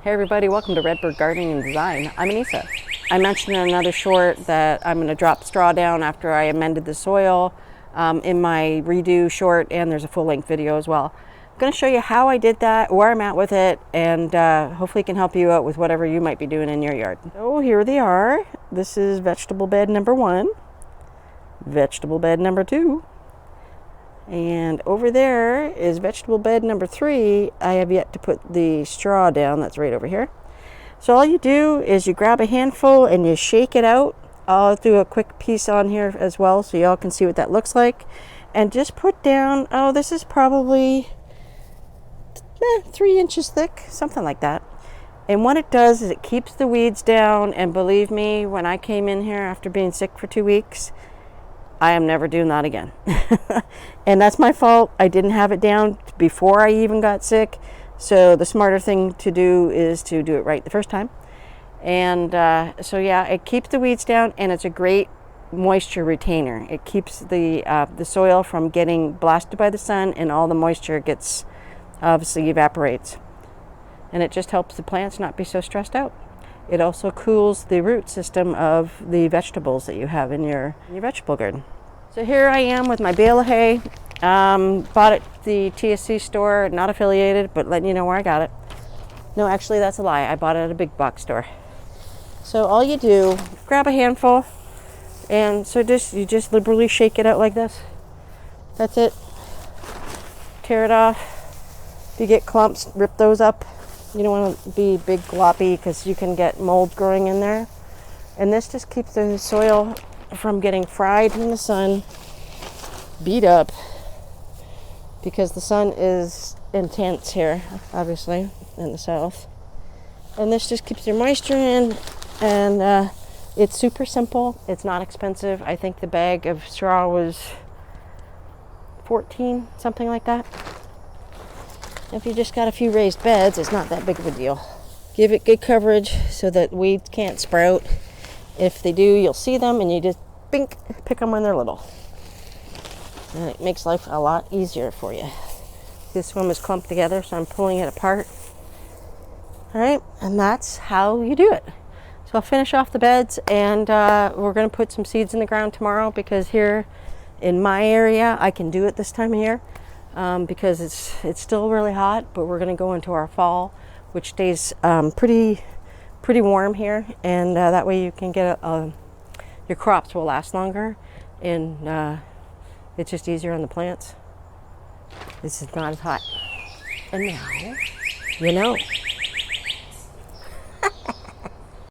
Hey everybody, welcome to Redbird Gardening and Design. I'm Anissa. I mentioned in another short that I'm going to drop straw down after I amended the soil in my redo short, and there's a full-length video as well. I'm going to show you how I did that, where I'm at with it, and hopefully it can help you out with whatever you might be doing in your yard. So here they are. This is vegetable bed number 1, vegetable bed number 2, and over there is vegetable bed number 3. I have yet to put the straw down. That's right over here. So all you do is you grab a handful and you shake it out. I'll do a quick piece on here as well so y'all can see what that looks like. And just put down, oh, this is probably 3 inches thick, something like that. And what it does is it keeps the weeds down. And believe me, when I came in here after being sick for 2 weeks, I am never doing that again. And that's my fault. I didn't have it down before I even got sick. So the smarter thing to do is to do it right the first time. And so yeah, it keeps the weeds down, and it's a great moisture retainer. It keeps the soil from getting blasted by the sun, and all the moisture gets obviously evaporates. And it just helps the plants not be so stressed out. It also cools the root system of the vegetables that you have in your vegetable garden. So here I am with my bale of hay. Bought it at the TSC store, not affiliated, but letting you know where I got it. No, actually that's a lie. I bought it at a big box store. So all you do, grab a handful, and so you just liberally shake it out like this. That's it. Tear it off. If you get clumps, rip those up. You don't want to be big gloppy because you can get mold growing in there. And this just keeps the soil from getting fried in the sun, beat up, because the sun is intense here, obviously, in the south. And this just keeps your moisture in, and it's super simple. It's not expensive. I think the bag of straw was $14, something like that. If you just got a few raised beds, it's not that big of a deal. Give it good coverage so that weeds can't sprout. If they do, you'll see them, and you just bink, pick them when they're little. And it makes life a lot easier for you. This one was clumped together, so I'm pulling it apart. All right, and that's how you do it. So I'll finish off the beds, and we're going to put some seeds in the ground tomorrow, because here in my area, I can do it this time of year. Because it's still really hot, but we're going to go into our fall, which stays pretty warm here, and that way you can get your crops will last longer, and it's just easier on the plants. This is not as hot. And now, you know.